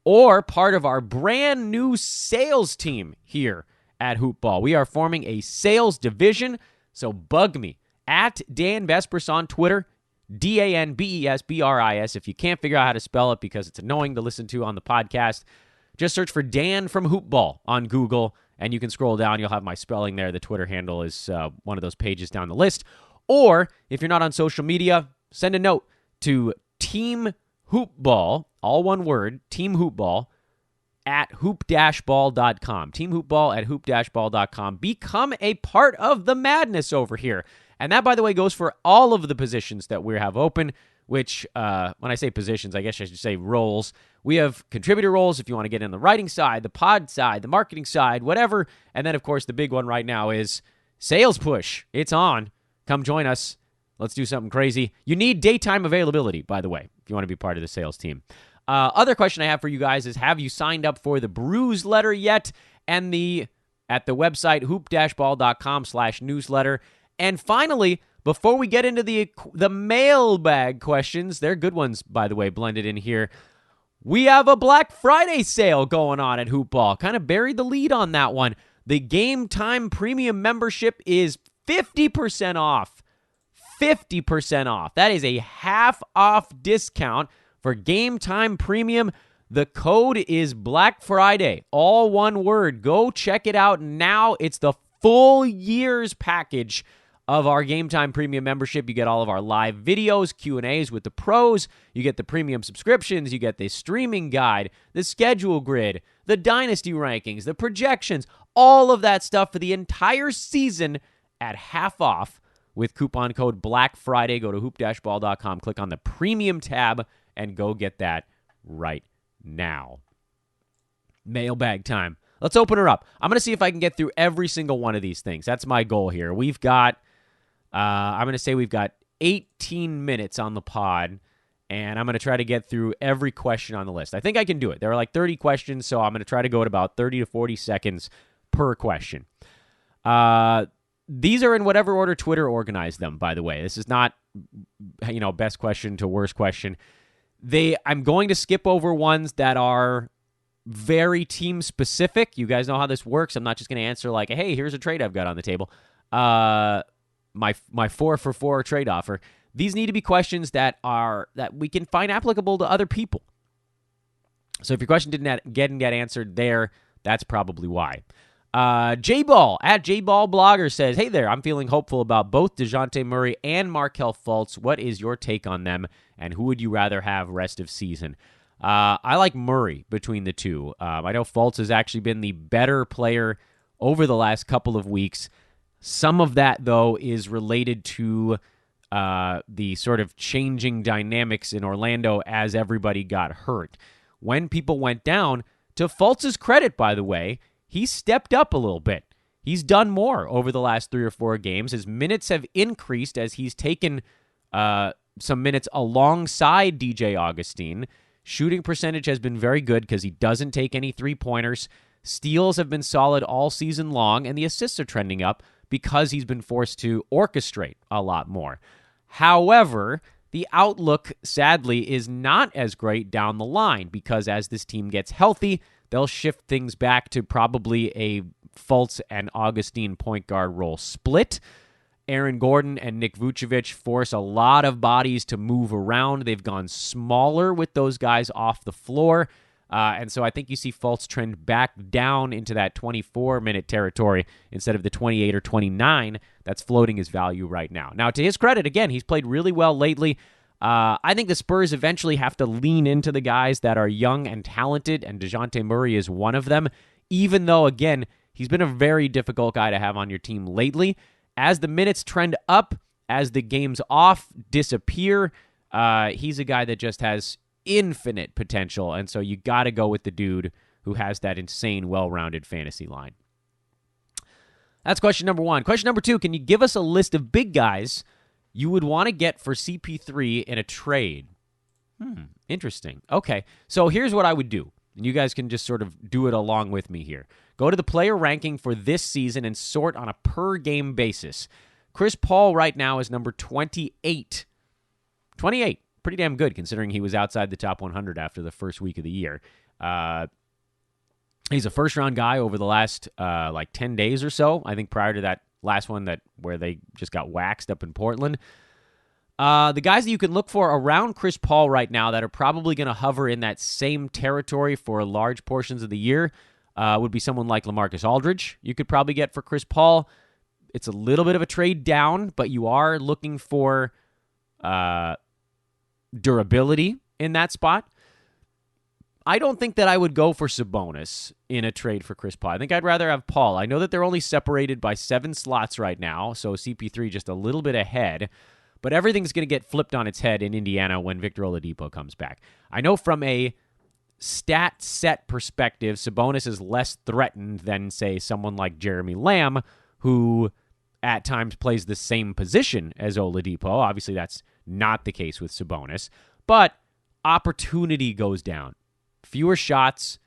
or part of our brand new sales team here at Hoopball? We are forming a sales division, so bug me at Dan Besbris on Twitter, DanBesBris. If you can't figure out how to spell it because it's annoying to listen to on the podcast, just search for Dan from Hoopball on Google, and you can scroll down. You'll have my spelling there. The Twitter handle is one of those pages down the list. Or if you're not on social media, send a note to Team Hoopball, all one word, Team Hoopball, at hoop-ball.com. Team Hoopball at hoop-ball.com. Become a part of the madness over here. And that, by the way, goes for all of the positions that we have open, which, when I say positions, I guess I should say roles. We have contributor roles if you want to get in the writing side, the pod side, the marketing side, whatever. And then, of course, the big one right now is Sales Push. It's on. Come join us. Let's do something crazy. You need daytime availability, by the way, if you want to be part of the sales team. Other question I have for you guys is, have you signed up for the Brews letter yet? And at the website, hoop-ball.com/newsletter. And finally, before we get into the mailbag questions, they're good ones, by the way, blended in here. We have a Black Friday sale going on at Hoopball. Kind of buried the lead on that one. The Game Time Premium membership is 50% off. 50% off. That is a half-off discount for Game Time Premium. The code is Black Friday. All one word. Go check it out now. It's the full year's package of our Game Time Premium membership, you get all of our live videos, Q&As with the pros, you get the premium subscriptions, you get the streaming guide, the schedule grid, the dynasty rankings, the projections, all of that stuff for the entire season at half off with coupon code Black Friday. Go to hoop-ball.com, click on the premium tab, and go get that right now. Mailbag time. Let's open her up. I'm going to see if I can get through every single one of these things. That's my goal here. We've got, I'm going to say we've got 18 minutes on the pod, and I'm going to try to get through every question on the list. I think I can do it. There are like 30 questions, so I'm going to try to go at about 30 to 40 seconds per question. These are in whatever order Twitter organized them, by the way. This is not, best question to worst question. I'm going to skip over ones that are very team specific. You guys know how this works. I'm not just going to answer like, hey, here's a trade I've got on the table. My 4-for-4 trade offer. These need to be questions that we can find applicable to other people. So if your question didn't get answered there, that's probably why. J-Ball, at J-Ball Blogger says, hey there, I'm feeling hopeful about both DeJounte Murray and Markelle Fultz. What is your take on them, and who would you rather have rest of season? I like Murray between the two. I know Fultz has actually been the better player over the last couple of weeks. Some of that, though, is related to the sort of changing dynamics in Orlando as everybody got hurt. When people went down, to Fultz's credit, by the way, he stepped up a little bit. He's done more over the last 3 or 4 games. His minutes have increased as he's taken some minutes alongside DJ Augustin. Shooting percentage has been very good because he doesn't take any three-pointers. Steals have been solid all season long, and the assists are trending up because he's been forced to orchestrate a lot more. However, the outlook, sadly, is not as great down the line because as this team gets healthy, they'll shift things back to probably a Fultz and Augustin point guard role split. Aaron Gordon and Nick Vucevic force a lot of bodies to move around. They've gone smaller with those guys off the floor. And so I think you see Fultz trend back down into that 24-minute territory instead of the 28 or 29 that's floating his value right now. Now, to his credit, again, he's played really well lately. I think the Spurs eventually have to lean into the guys that are young and talented, and DeJounte Murray is one of them, even though, again, he's been a very difficult guy to have on your team lately. As the minutes trend up, as the games off disappear, he's a guy that just has infinite potential, and so you got to go with the dude who has that insane, well-rounded fantasy line. That's question number 1. Question number 2, can you give us a list of big guys you would want to get for CP3 in a trade? Interesting. Okay, so here's what I would do. And you guys can just sort of do it along with me here. Go to the player ranking for this season and sort on a per-game basis. Chris Paul right now is number 28. 28. Pretty damn good considering he was outside the top 100 after the first week of the year. He's a first-round guy over the last 10 days or so. I think prior to that last one where they just got waxed up in Portland. The guys that you can look for around Chris Paul right now that are probably going to hover in that same territory for large portions of the year would be someone like LaMarcus Aldridge. You could probably get for Chris Paul. It's a little bit of a trade down, but you are looking for durability in that spot. I don't think that I would go for Sabonis in a trade for Chris Paul. I think I'd rather have Paul. I know that they're only separated by 7 slots right now, so CP3 just a little bit ahead. But everything's going to get flipped on its head in Indiana when Victor Oladipo comes back. I know from a stat set perspective, Sabonis is less threatened than, say, someone like Jeremy Lamb, who at times plays the same position as Oladipo. Obviously, that's not the case with Sabonis. But opportunity goes down. Fewer shots,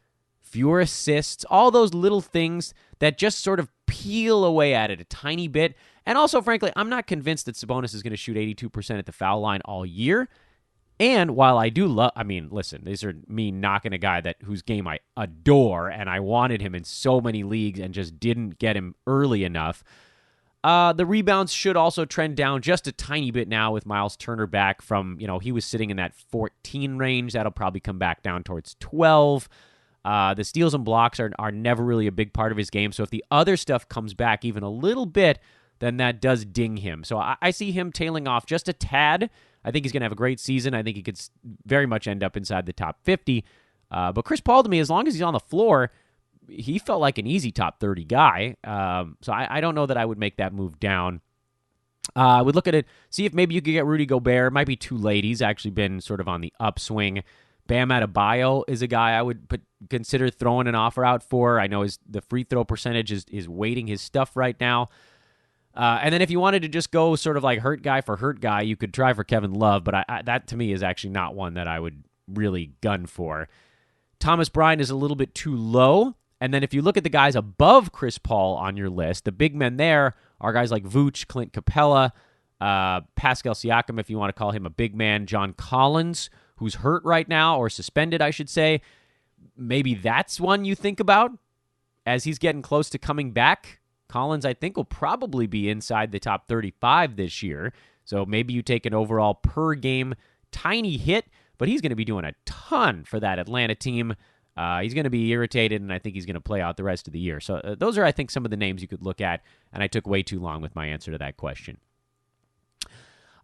fewer assists, all those little things that just sort of peel away at it a tiny bit. And also, frankly, I'm not convinced that Sabonis is going to shoot 82% at the foul line all year. And while I do love, listen, these are me knocking a guy whose game I adore, and I wanted him in so many leagues and just didn't get him early enough. The rebounds should also trend down just a tiny bit now with Miles Turner back from, he was sitting in that 14 range. That'll probably come back down towards 12. The steals and blocks are never really a big part of his game. So if the other stuff comes back even a little bit, then that does ding him. So I see him tailing off just a tad. I think he's going to have a great season. I think he could very much end up inside the top 50. But Chris Paul, to me, as long as he's on the floor, he felt like an easy top 30 guy. So I don't know that I would make that move down. I would look at it, see if maybe you could get Rudy Gobert. It might be too late. He's actually been sort of on the upswing. Bam Adebayo is a guy I would consider throwing an offer out for. I know the free throw percentage is weighting his stuff right now. And then if you wanted to just go sort of like hurt guy for hurt guy, you could try for Kevin Love, but that to me is actually not one that I would really gun for. Thomas Bryant is a little bit too low. And then if you look at the guys above Chris Paul on your list, the big men there are guys like Vooch, Clint Capella, Pascal Siakam, if you want to call him a big man, John Collins, who's hurt right now, or suspended, I should say. Maybe that's one you think about as he's getting close to coming back. Collins, I think, will probably be inside the top 35 this year. So maybe you take an overall per game tiny hit, but he's going to be doing a ton for that Atlanta team. He's going to be irritated, and I think he's going to play out the rest of the year. So those are, I think, some of the names you could look at, and I took way too long with my answer to that question.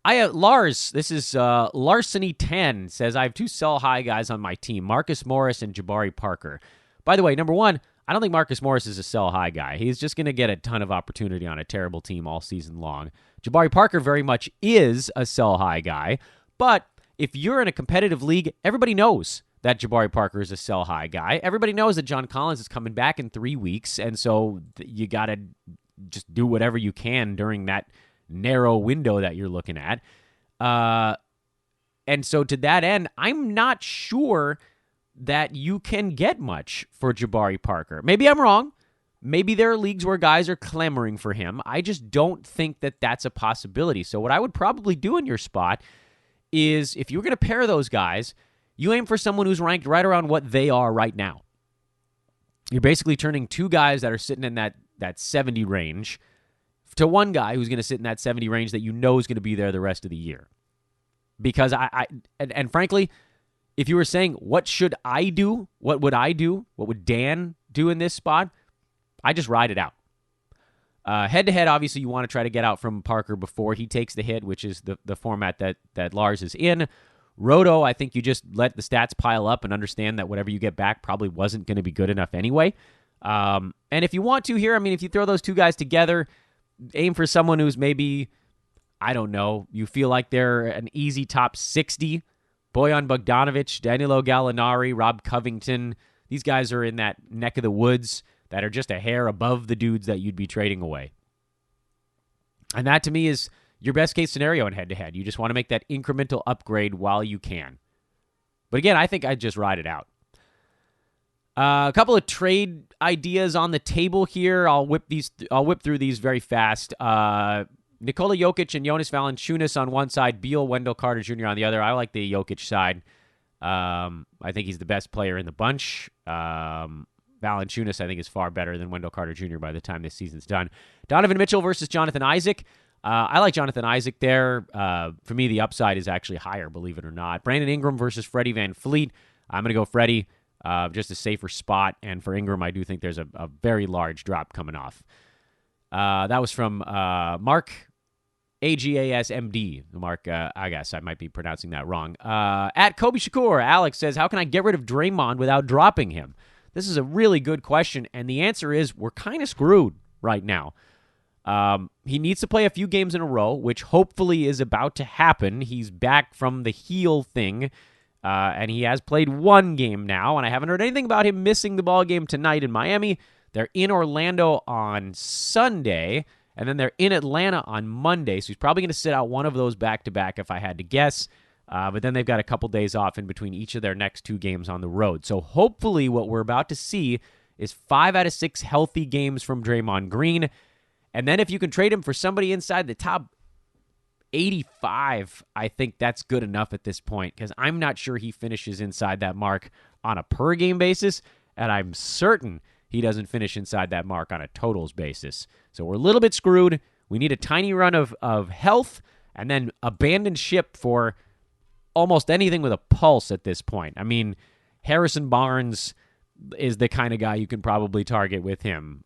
Lars, this is Larceny10, says, I have 2 sell-high guys on my team, Marcus Morris and Jabari Parker. By the way, number one, I don't think Marcus Morris is a sell-high guy. He's just going to get a ton of opportunity on a terrible team all season long. Jabari Parker very much is a sell-high guy, but if you're in a competitive league, everybody knows that Jabari Parker is a sell-high guy. Everybody knows that John Collins is coming back in 3 weeks, and so you got to just do whatever you can during that narrow window that you're looking at. And so to that end, I'm not sure that you can get much for Jabari Parker. Maybe I'm wrong. Maybe there are leagues where guys are clamoring for him. I just don't think that that's a possibility. So what I would probably do in your spot is if you're going to pair those guys, you aim for someone who's ranked right around what they are right now. You're basically turning 2 guys that are sitting in that 70 range to one guy who's going to sit in that 70 range that you know is going to be there the rest of the year. Because and frankly, if you were saying, what should I do? What would I do? What would Dan do in this spot? I just ride it out. Head-to-head, obviously, you want to try to get out from Parker before he takes the hit, which is the format that Lars is in. Roto, I think you just let the stats pile up and understand that whatever you get back probably wasn't going to be good enough anyway. And if you want to here, I mean, if you throw those 2 guys together, aim for someone who's maybe, I don't know, you feel like they're an easy top 60. Bojan Bogdanovic, Danilo Gallinari, Rob Covington. These guys are in that neck of the woods that are just a hair above the dudes that you'd be trading away. And that, to me, is your best case scenario in head-to-head. You just want to make that incremental upgrade while you can. But again, I think I'd just ride it out. A couple of trade ideas on the table here. I'll whip through these very fast. Nikola Jokic and Jonas Valanciunas on one side, Beal, Wendell Carter Jr. on the other. I like the Jokic side. I think he's the best player in the bunch. Valanciunas, I think, is far better than Wendell Carter Jr. by the time this season's done. Donovan Mitchell versus Jonathan Isaac. I like Jonathan Isaac there. For me, the upside is actually higher, believe it or not. Brandon Ingram versus Freddie VanVleet. I'm going to go Freddie, just a safer spot. And for Ingram, I do think there's a very large drop coming off. That was from Mark AGASMD. Mark, I guess I might be pronouncing that wrong. At Kobe Shakur, Alex says, how can I get rid of Draymond without dropping him? This is a really good question, and the answer is we're kind of screwed right now. He needs to play a few games in a row, which hopefully is about to happen. He's back from the heel thing, and he has played 1 game now, and I haven't heard anything about him missing the ball game tonight in Miami. They're in Orlando on Sunday, and then they're in Atlanta on Monday, so he's probably going to sit out one of those back-to-back if I had to guess. But then they've got a couple days off in between each of their next 2 games on the road. So hopefully what we're about to see is 5 out of 6 healthy games from Draymond Green. And then if you can trade him for somebody inside the top 85, I think that's good enough at this point, because I'm not sure he finishes inside that mark on a per-game basis, and I'm certain he doesn't finish inside that mark on a totals basis. So we're a little bit screwed. We need a tiny run of health, and then abandon ship for almost anything with a pulse at this point. I mean, Harrison Barnes is the kind of guy you can probably target with him.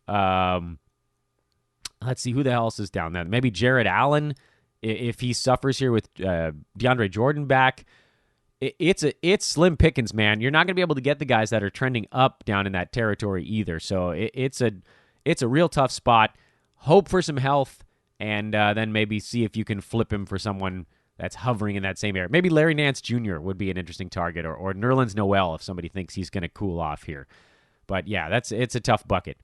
Let's see who the hell else is down there. Maybe Jared Allen, if he suffers here with DeAndre Jordan back. It's slim pickings, man. You're not going to be able to get the guys that are trending up down in that territory either. So it's a real tough spot. Hope for some health, and then maybe see if you can flip him for someone that's hovering in that same area. Maybe Larry Nance Jr. would be an interesting target, or Nerlens Noel if somebody thinks he's going to cool off here. But yeah, it's a tough bucket.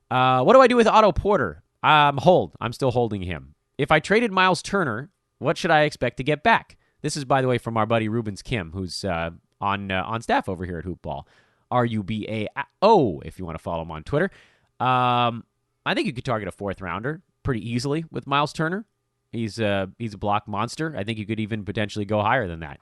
What do I do with Otto Porter? I'm still holding him. If I traded Miles Turner, what should I expect to get back? This is, by the way, from our buddy Rubens Kim, who's on staff over here at Hoopball. RUBAO, if you want to follow him on Twitter. I think you could target a fourth rounder pretty easily with Miles Turner. He's a block monster. I think you could even potentially go higher than that.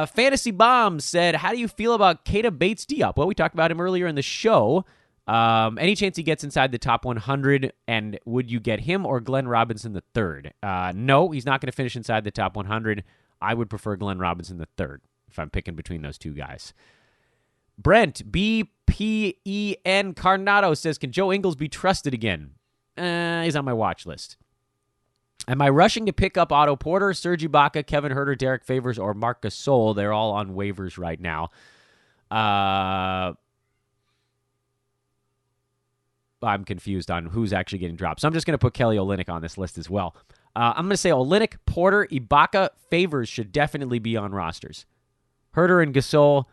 Fantasy Bomb said, how do you feel about Keita Bates-Diop? Well, we talked about him earlier in the show. Any chance he gets inside the top 100, and would you get him or Glenn Robinson III? No, he's not going to finish inside the top 100. I would prefer Glenn Robinson III if I'm picking between those two guys. Brent, BPEN Carnado says, can Joe Ingles be trusted again? He's on my watch list. Am I rushing to pick up Otto Porter, Serge Ibaka, Kevin Huerter, Derek Favors, or Marc Gasol? They're all on waivers right now. I'm confused on who's actually getting dropped. So I'm just going to put Kelly Olynyk on this list as well. I'm going to say Olynyk, Porter, Ibaka, Favors should definitely be on rosters. Huerter and Gasol,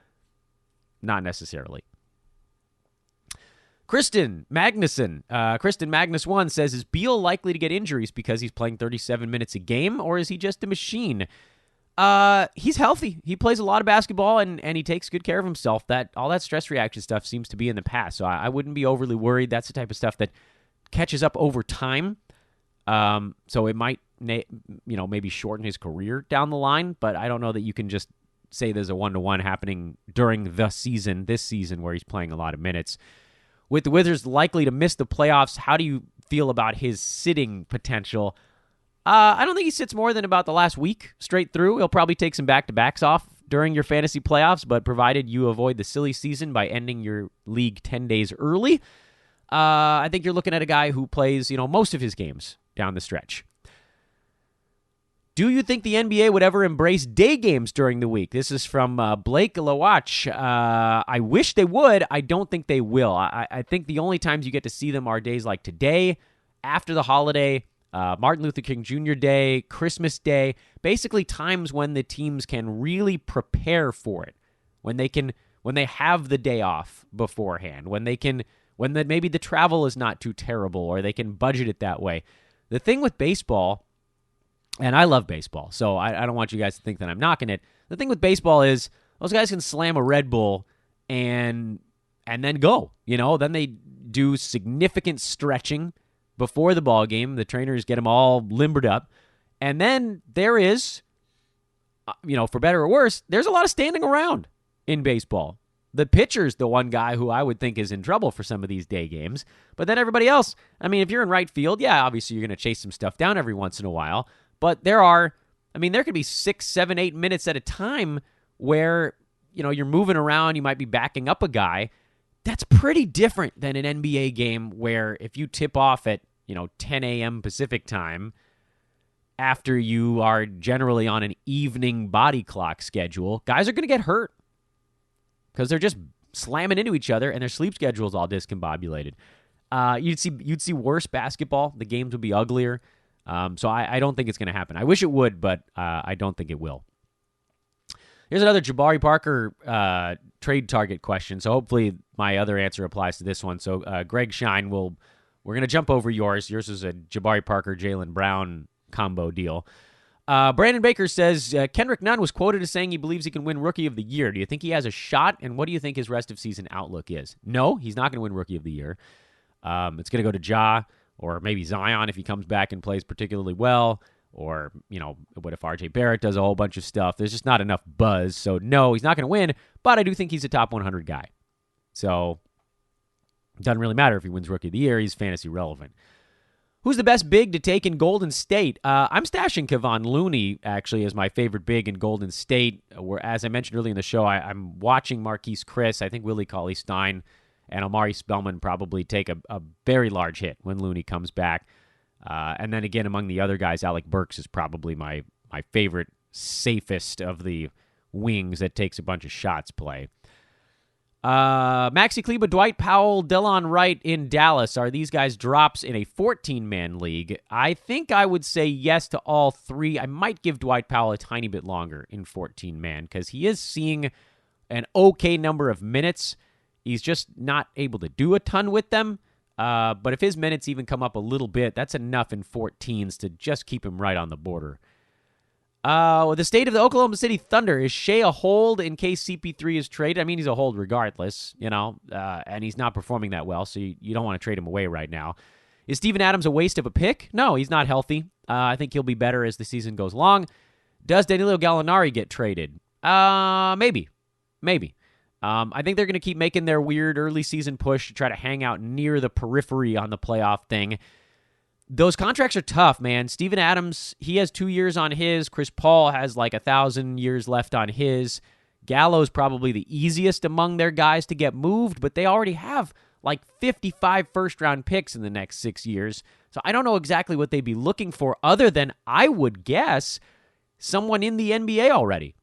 not necessarily. Kristen Magnuson, Kristen Magnus 1 says, is Beal likely to get injuries because he's playing 37 minutes a game, or is he just a machine? He's healthy. He plays a lot of basketball, and he takes good care of himself. All that stress reaction stuff seems to be in the past, so I wouldn't be overly worried. That's the type of stuff that catches up over time. So it might, maybe shorten his career down the line, but I don't know that you can just say there's a one-to-one happening during this season where he's playing a lot of minutes. With the Wizards likely to miss the playoffs, how do you feel about his sitting potential? I don't think he sits more than about the last week straight through. He'll probably take some back-to-backs off during your fantasy playoffs, but provided you avoid the silly season by ending your league 10 days early, I think you're looking at a guy who plays, most of his games down the stretch. Do you think the NBA would ever embrace day games during the week? This is from Blake Lawach. I wish they would. I don't think they will. I think the only times you get to see them are days like today, after the holiday, Martin Luther King Jr. Day, Christmas Day, basically times when the teams can really prepare for it, when they have the day off beforehand, when maybe the travel is not too terrible, or they can budget it that way. The thing with baseball, and I love baseball, so I don't want you guys to think that I'm knocking it. The thing with baseball is those guys can slam a Red Bull and then go. Then they do significant stretching before the ball game. The trainers get them all limbered up. And then there is, for better or worse, there's a lot of standing around in baseball. The pitcher's the one guy who I would think is in trouble for some of these day games. But then everybody else, if you're in right field, yeah, obviously you're going to chase some stuff down every once in a while. But there could be 6, 7, 8 minutes at a time where, you're moving around, you might be backing up a guy. That's pretty different than an NBA game where if you tip off at, 10 a.m. Pacific time, after you are generally on an evening body clock schedule, guys are going to get hurt because they're just slamming into each other and their sleep schedule's all discombobulated. You'd see worse basketball. The games would be uglier. So I don't think it's going to happen. I wish it would, but I don't think it will. Here's another Jabari Parker trade target question. So hopefully my other answer applies to this one. So Greg Shine, we're going to jump over yours. Yours is a Jabari Parker, Jaylen Brown combo deal. Brandon Baker says, Kendrick Nunn was quoted as saying he believes he can win Rookie of the Year. Do you think he has a shot? And what do you think his rest of season outlook is? No, he's not going to win Rookie of the Year. It's going to go to Ja, or maybe Zion if he comes back and plays particularly well. Or, what if RJ Barrett does a whole bunch of stuff? There's just not enough buzz. So, no, he's not going to win. But I do think he's a top 100 guy. So, it doesn't really matter if he wins Rookie of the Year. He's fantasy relevant. Who's the best big to take in Golden State? I'm stashing Kevon Looney, actually, as my favorite big in Golden State. Where, as I mentioned earlier in the show, I'm watching Marquise Chris. I think Willie Cauley-Stein and Omari Spellman probably take a very large hit when Looney comes back. And then again, among the other guys, Alec Burks is probably my favorite, safest of the wings that takes a bunch of shots play. Maxi Kleber, Dwight Powell, Delon Wright in Dallas. Are these guys drops in a 14-man league? I think I would say yes to all three. I might give Dwight Powell a tiny bit longer in 14-man because he is seeing an okay number of minutes. He's just not able to do a ton with them. But if his minutes even come up a little bit, that's enough in 14s to just keep him right on the border. The state of the Oklahoma City Thunder. Is Shea a hold in case CP3 is traded? I mean, he's a hold regardless, and he's not performing that well, so you don't want to trade him away right now. Is Steven Adams a waste of a pick? No, he's not healthy. I think he'll be better as the season goes along. Does Danilo Gallinari get traded? Maybe. I think they're going to keep making their weird early season push to try to hang out near the periphery on the playoff thing. Those contracts are tough, man. Steven Adams, he has 2 years on his. Chris Paul has like 1,000 years left on his. Gallo's probably the easiest among their guys to get moved, but they already have like 55 first-round picks in the next 6 years. So I don't know exactly what they'd be looking for other than, I would guess, someone in the NBA already.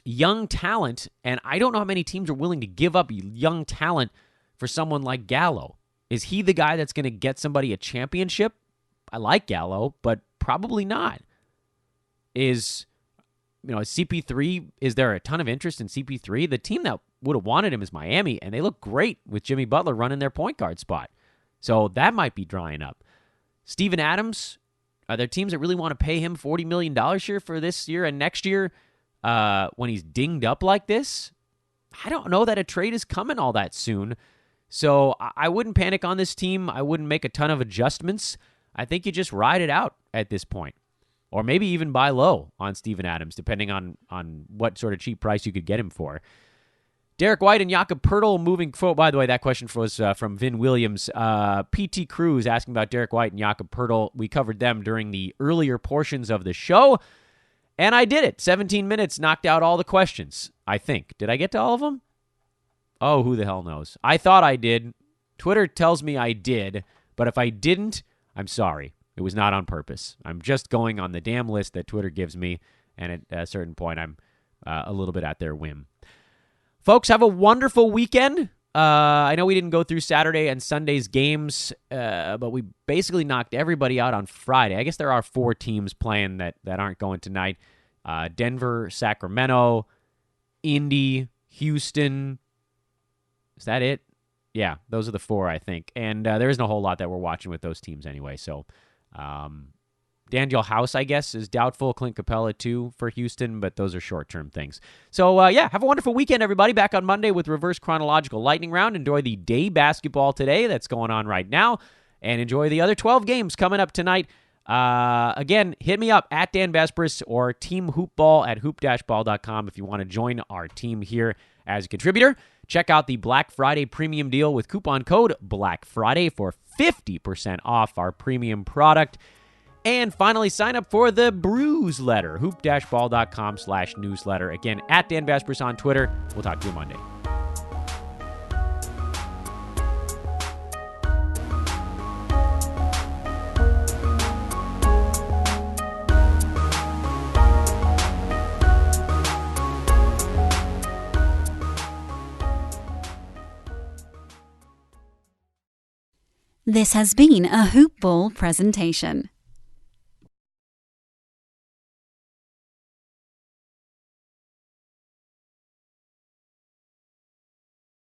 Young talent, and I don't know how many teams are willing to give up young talent for someone like Gallo. Is he the guy that's going to get somebody a championship? I like Gallo, but probably not. Is CP3, is there a ton of interest in CP3? The team that would have wanted him is Miami, and they look great with Jimmy Butler running their point guard spot. So that might be drying up. Steven Adams, are there teams that really want to pay him $40 million here for this year and next year when he's dinged up like this? I don't know that a trade is coming all that soon. So I wouldn't panic on this team. I wouldn't make a ton of adjustments. I think you just ride it out at this point. Or maybe even buy low on Steven Adams, depending on what sort of cheap price you could get him for. Derek White and Jakob Poeltl moving forward. By the way, that question was from Vin Williams. PT Cruz asking about Derek White and Jakob Poeltl. We covered them during the earlier portions of the show. And I did it. 17 minutes, knocked out all the questions, I think. Did I get to all of them? Oh, who the hell knows? I thought I did. Twitter tells me I did, but if I didn't, I'm sorry. It was not on purpose. I'm just going on the damn list that Twitter gives me, and at a certain point, I'm a little bit at their whim. Folks, have a wonderful weekend. I know we didn't go through Saturday and Sunday's games, but we basically knocked everybody out on Friday. I guess there are 4 teams playing that aren't going tonight. Denver, Sacramento, Indy, Houston. Is that it? Yeah, those are the 4, I think. And there isn't a whole lot that we're watching with those teams anyway. So, Daniel House, I guess, is doubtful. Clint Capella, too, for Houston, but those are short-term things. So, have a wonderful weekend, everybody. Back on Monday with Reverse Chronological Lightning Round. Enjoy the day basketball today that's going on right now, and enjoy the other 12 games coming up tonight. Again, hit me up at Dan Vespris or Team Hoopball at hoop-ball.com if you want to join our team here as a contributor. Check out the Black Friday premium deal with coupon code BLACKFRIDAY for 50% off our premium product. And finally, sign up for the Brews Letter, hoop-ball.com/newsletter. Again, at Dan Vespris on Twitter. We'll talk to you Monday. This has been a Hoop Ball presentation.